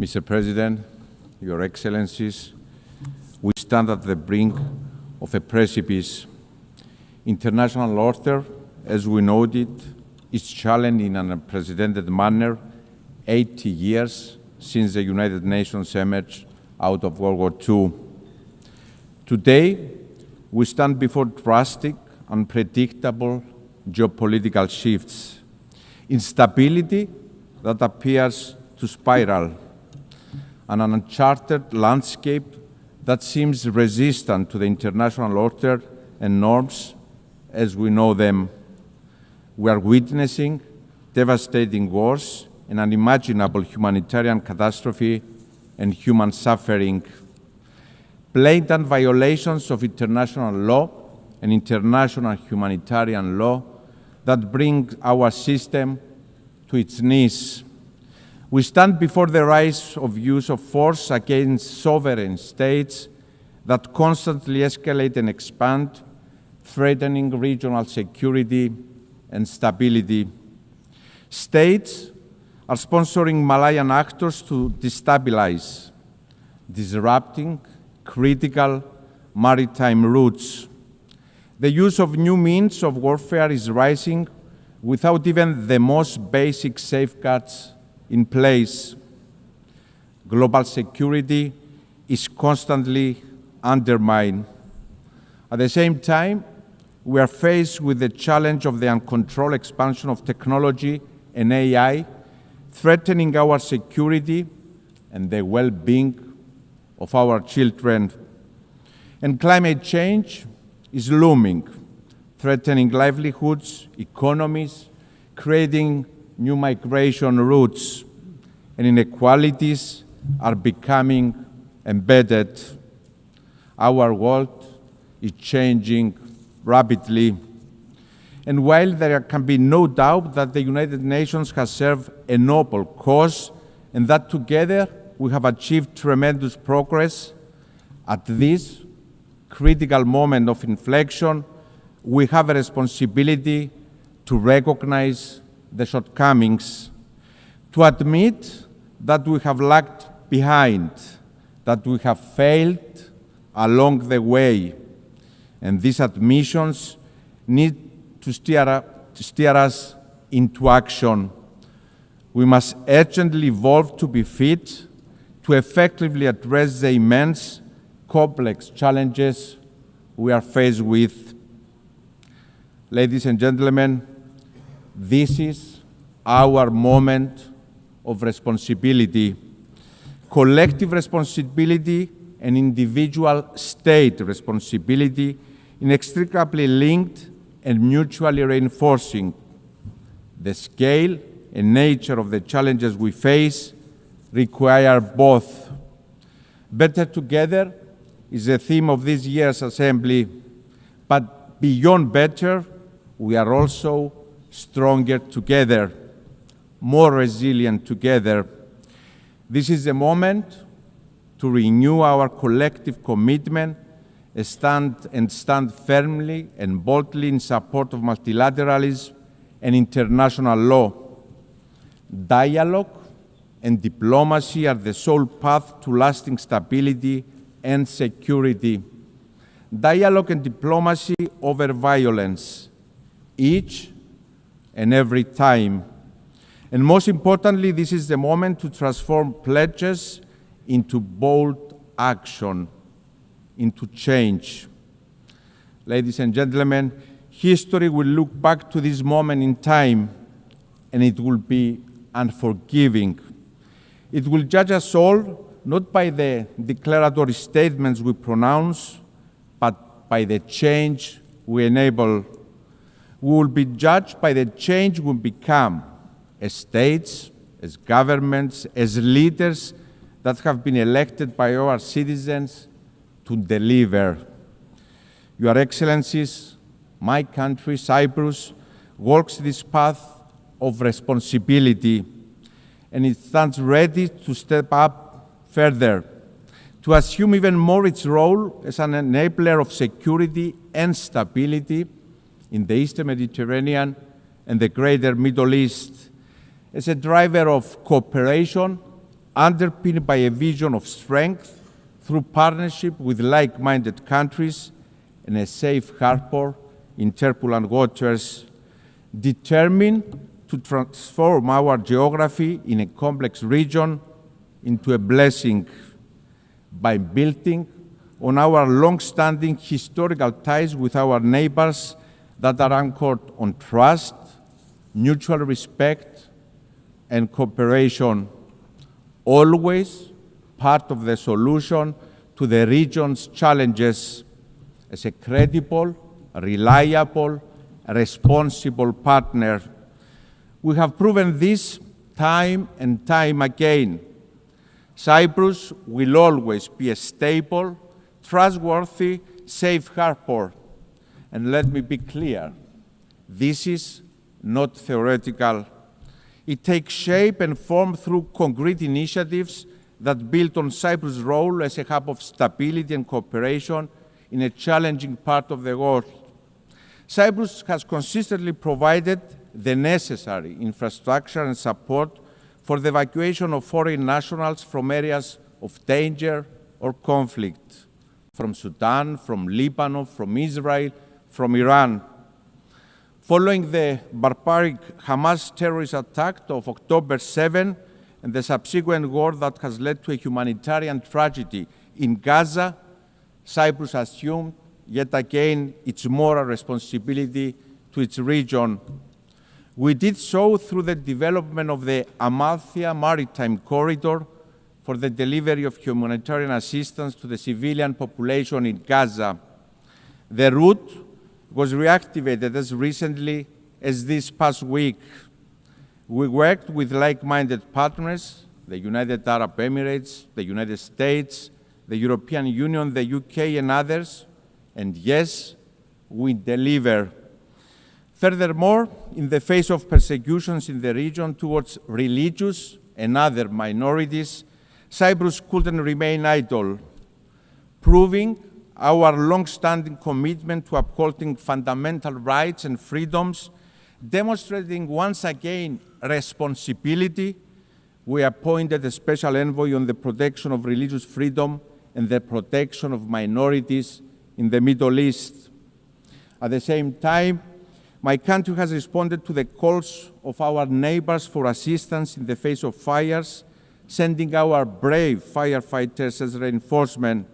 Mr. President, Your Excellencies, we stand at the brink of a precipice. International order, as we noted, is challenged in an unprecedented manner 80 years since the United Nations emerged out of World War II. Today, we stand before drastic, unpredictable geopolitical shifts, instability that appears to spiral, and an uncharted landscape that seems resistant to the international order and norms as we know them. We are witnessing devastating wars, an unimaginable humanitarian catastrophe, and human suffering. Blatant violations of international law and international humanitarian law that bring our system to its knees. We stand before the rise of use of force against sovereign states that constantly escalate and expand, threatening regional security and stability. States are sponsoring Malayan actors to destabilize, disrupting critical maritime routes. The use of new means of warfare is rising without even the most basic safeguards in place. Global security is constantly undermined. At the same time, we are faced with the challenge of the uncontrolled expansion of technology and AI, threatening our security and the well-being of our children. And climate change is looming, threatening livelihoods, economies, creating new migration routes, and inequalities are becoming embedded. Our world is changing rapidly. And while there can be no doubt that the United Nations has served a noble cause and that together we have achieved tremendous progress, at this critical moment of inflection, we have a responsibility to recognize the shortcomings, to admit that we have lagged behind, that we have failed along the way. And these admissions need to steer us into action. We must urgently evolve to be fit to effectively address the immense, complex challenges we are faced with. Ladies and gentlemen, this is our moment of responsibility, collective responsibility and individual state responsibility, inextricably linked and mutually reinforcing. The scale and nature of the challenges we face require both. Better together is the theme of this year's assembly, but beyond better, we are also stronger together, more resilient together. This is the moment to renew our collective commitment and stand firmly and boldly in support of multilateralism and international law. Dialogue and diplomacy are the sole path to lasting stability and security. Dialogue and diplomacy over violence, each and every time. And most importantly, this is the moment to transform pledges into bold action, into change. Ladies and gentlemen, history will look back to this moment in time, and it will be unforgiving. It will judge us all not by the declaratory statements we pronounce, but by the change we enable. We will be judged by the change we become as states, as governments, as leaders that have been elected by our citizens to deliver. Your Excellencies, my country, Cyprus, walks this path of responsibility, and it stands ready to step up further, to assume even more its role as an enabler of security and stability in the Eastern Mediterranean and the greater Middle East, as a driver of cooperation underpinned by a vision of strength through partnership with like-minded countries and a safe harbor in turbulent waters, determined to transform our geography in a complex region into a blessing by building on our long-standing historical ties with our neighbors that are anchored on trust, mutual respect, and cooperation, always part of the solution to the region's challenges as a credible, reliable, responsible partner. We have proven this time and time again. Cyprus will always be a stable, trustworthy, safe harbor. And let me be clear, this is not theoretical. It takes shape and form through concrete initiatives that build on Cyprus' role as a hub of stability and cooperation in a challenging part of the world. Cyprus has consistently provided the necessary infrastructure and support for the evacuation of foreign nationals from areas of danger or conflict, from Sudan, from Lebanon, from Israel, from Iran. Following the barbaric Hamas terrorist attack of October 7 and the subsequent war that has led to a humanitarian tragedy in Gaza, Cyprus assumed yet again its moral responsibility to its region. We did so through the development of the Amalthea Maritime Corridor for the delivery of humanitarian assistance to the civilian population in Gaza. The route was reactivated as recently as this past week. We worked with like-minded partners, the United Arab Emirates, the United States, the European Union, the UK, and others, and yes, we deliver. Furthermore, in the face of persecutions in the region towards religious and other minorities, Cyprus couldn't remain idle, proving our long-standing commitment to upholding fundamental rights and freedoms, demonstrating once again responsibility. We appointed a special envoy on the protection of religious freedom and the protection of minorities in the Middle East. At the same time, my country has responded to the calls of our neighbors for assistance in the face of fires, sending our brave firefighters as reinforcement,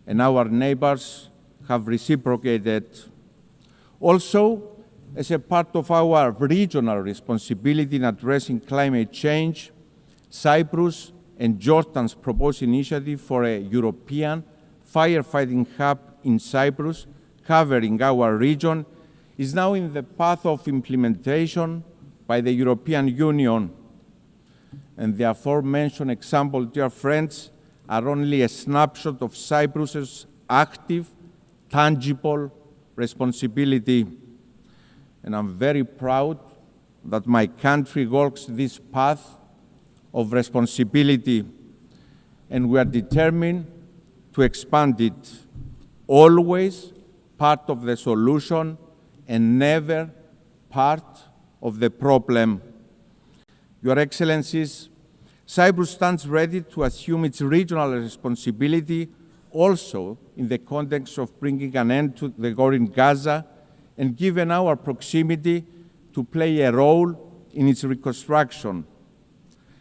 and our neighbors have reciprocated. Also, as a part of our regional responsibility in addressing climate change, Cyprus and Jordan's proposed initiative for a European firefighting hub in Cyprus covering our region is now in the path of implementation by the European Union. And the aforementioned example, dear friends, are only a snapshot of Cyprus's active, tangible responsibility. And I'm very proud that my country walks this path of responsibility, and we are determined to expand it, always part of the solution and never part of the problem. Your Excellencies, Cyprus stands ready to assume its regional responsibility also in the context of bringing an end to the war in Gaza, and given our proximity, to play a role in its reconstruction.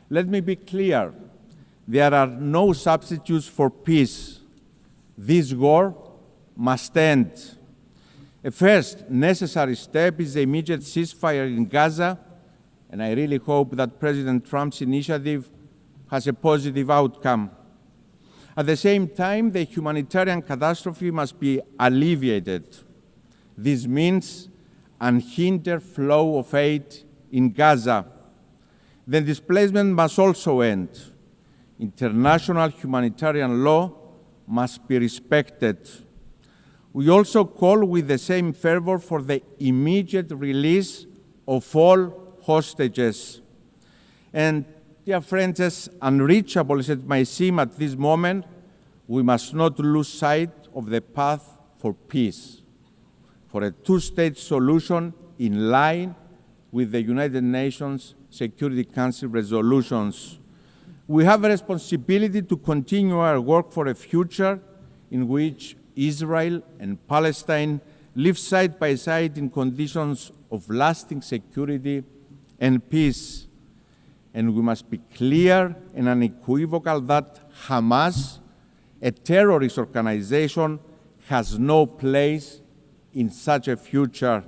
Let me be clear, there are no substitutes for peace. This war must end. A first necessary step is the immediate ceasefire in Gaza, and I really hope that President Trump's initiative has a positive outcome. At the same time, the humanitarian catastrophe must be alleviated. This means unhindered flow of aid in Gaza. The displacement must also end. International humanitarian law must be respected. We also call with the same fervor for the immediate release of all hostages. And, dear friends, as unreachable as it may seem at this moment, we must not lose sight of the path for peace, for a two-state solution in line with the United Nations Security Council resolutions. We have a responsibility to continue our work for a future in which Israel and Palestine live side by side in conditions of lasting security and peace. And we must be clear and unequivocal that Hamas, a terrorist organization, has no place in such a future.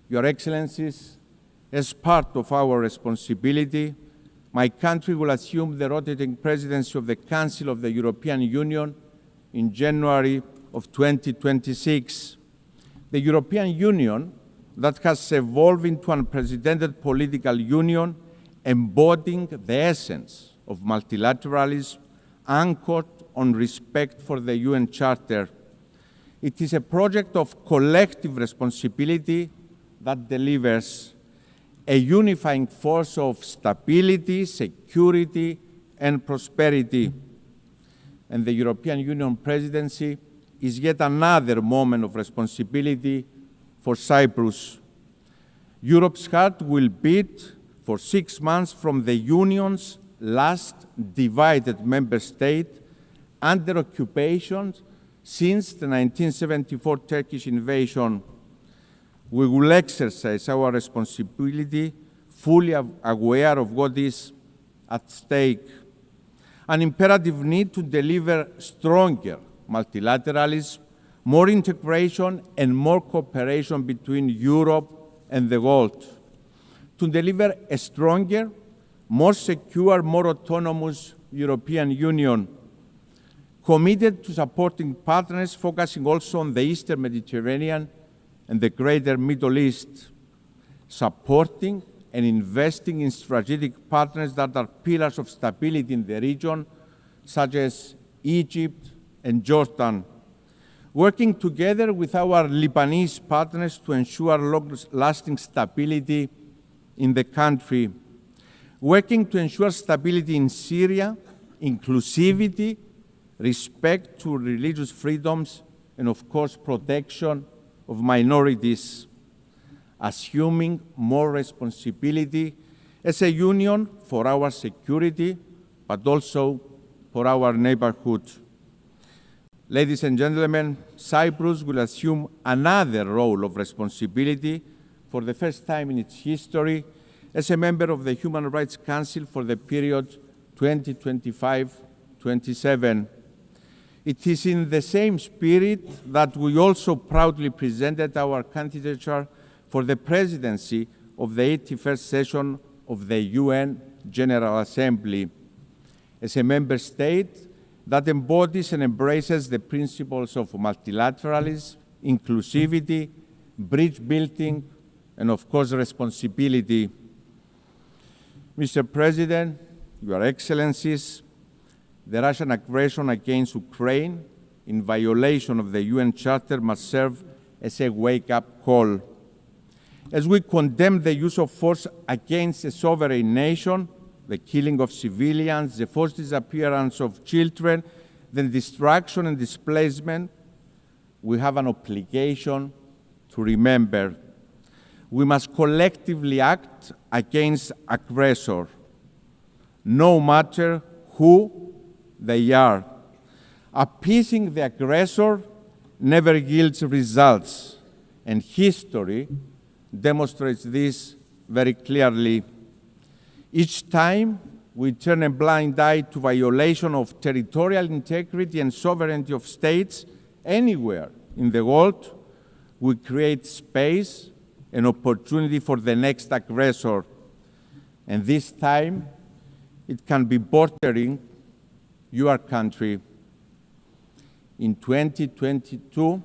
Your Excellencies, as part of our responsibility, my country will assume the rotating presidency of the Council of the European Union in January of 2026. The European Union that has evolved into an unprecedented political union embodying the essence of multilateralism anchored on respect for the UN Charter. It is a project of collective responsibility that delivers a unifying force of stability, security, and prosperity. And the European Union presidency is yet another moment of responsibility for Cyprus. Europe's heart will beat for 6 months from the Union's last divided member state under occupation since the 1974 Turkish invasion. We will exercise our responsibility fully aware of what is at stake. An imperative need to deliver stronger multilateralism, more integration and more cooperation between Europe and the world. To deliver a stronger, more secure, more autonomous European Union, committed to supporting partners focusing also on the Eastern Mediterranean and the greater Middle East, supporting and investing in strategic partners that are pillars of stability in the region, such as Egypt and Jordan, working together with our Lebanese partners to ensure long-lasting stability in the country, working to ensure stability in Syria, inclusivity, respect to religious freedoms, and of course, protection of minorities, assuming more responsibility as a union for our security, but also for our neighborhood. Ladies and gentlemen, Cyprus will assume another role of responsibility for the first time in its history as a member of the Human Rights Council for the period 2025-27. It is in the same spirit that we also proudly presented our candidature for the presidency of the 81st session of the UN General Assembly. As a member state that embodies and embraces the principles of multilateralism, inclusivity, bridge building, and of course, responsibility. Mr. President, Your Excellencies, the Russian aggression against Ukraine in violation of the UN Charter must serve as a wake-up call. As we condemn the use of force against a sovereign nation, the killing of civilians, the forced disappearance of children, the destruction and displacement, we have an obligation to remember. We must collectively act against aggressor, no matter who they are. Appeasing the aggressor never yields results, and history demonstrates this very clearly. Each time we turn a blind eye to violation of territorial integrity and sovereignty of states anywhere in the world, we create space and opportunity for the next aggressor. And this time, it can be bordering your country. In 2022,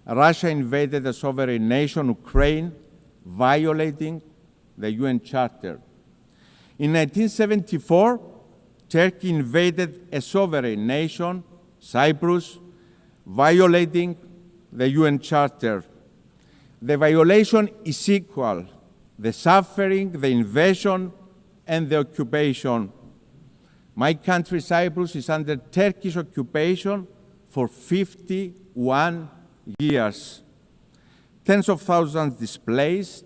Russia invaded a sovereign nation, Ukraine, violating the UN Charter. In 1974, Turkey invaded a sovereign nation, Cyprus, violating the UN Charter. The violation is equal: the suffering, the invasion, and the occupation. My country, Cyprus, is under Turkish occupation for 51 years. Tens of thousands displaced,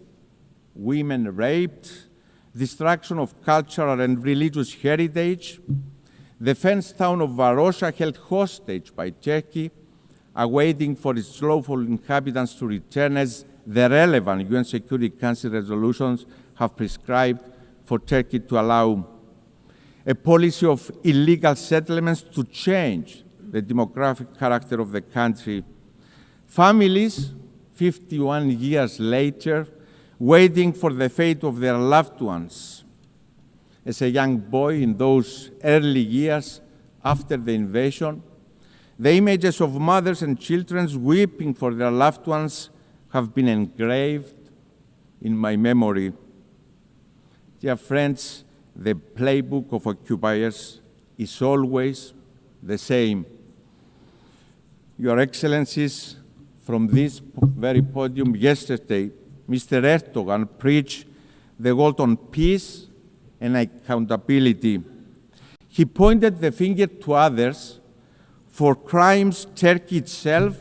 women raped, destruction of cultural and religious heritage, the fenced town of Varosha held hostage by Turkey, awaiting for its lawful inhabitants to return as the relevant UN Security Council resolutions have prescribed for Turkey to allow a policy of illegal settlements to change the demographic character of the country. Families, 51 years later, waiting for the fate of their loved ones. As a young boy in those early years after the invasion, the images of mothers and children weeping for their loved ones have been engraved in my memory. Dear friends, the playbook of occupiers is always the same. Your Excellencies, from this very podium yesterday, Mr. Erdogan preached the call on peace and accountability. He pointed the finger to others for crimes Turkey itself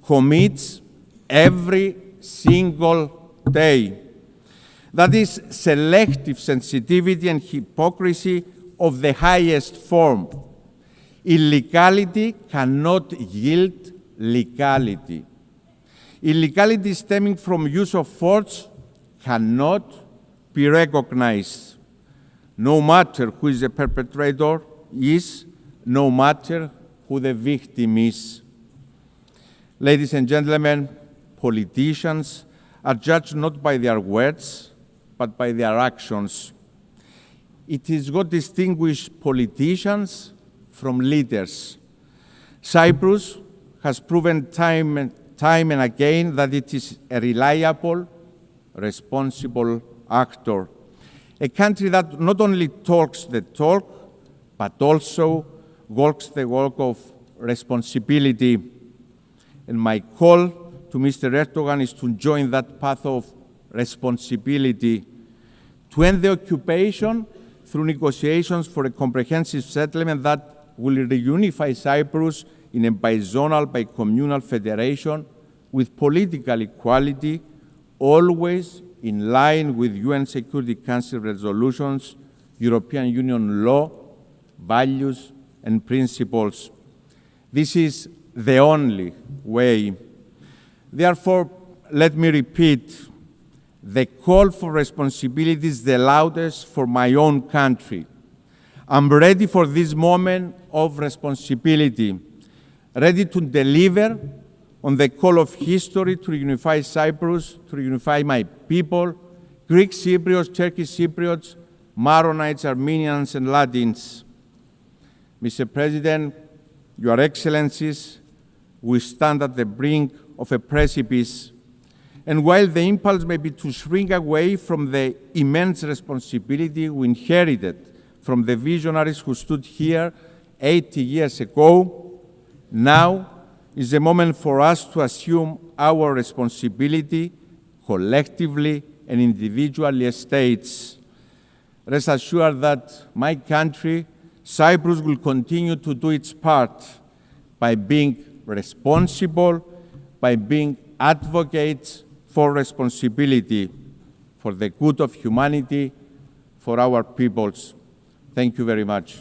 commits every single day. That is selective sensitivity and hypocrisy of the highest form. Illegality cannot yield legality. Illegality stemming from use of force cannot be recognized, no matter who is the perpetrator is, no matter who the victim is. Ladies and gentlemen, politicians are judged not by their words, but by their actions. It is what distinguishes politicians from leaders. Cyprus has proven time and again that it is a reliable, responsible actor. A country that not only talks the talk, but also walks the walk of responsibility. And my call to Mr. Erdogan is to join that path of responsibility, to end the occupation through negotiations for a comprehensive settlement that will reunify Cyprus in a bizonal, bicommunal federation with political equality, always in line with UN Security Council resolutions, European Union law, values, and principles. This is the only way. Therefore, let me repeat, the call for responsibility is the loudest for my own country. I'm ready for this moment of responsibility, ready to deliver on the call of history to reunify Cyprus, to reunify my people, Greek Cypriots, Turkish Cypriots, Maronites, Armenians, and Latins. Mr. President, Your Excellencies, we stand at the brink of a precipice. And while the impulse may be to shrink away from the immense responsibility we inherited from the visionaries who stood here 80 years ago, now is the moment for us to assume our responsibility collectively and individually as states. Rest assured that my country, Cyprus, will continue to do its part by being responsible, by being advocates for responsibility, for the good of humanity, for our peoples. Thank you very much.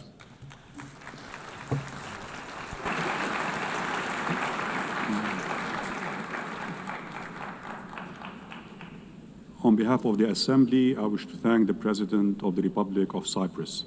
On behalf of the Assembly, I wish to thank the President of the Republic of Cyprus.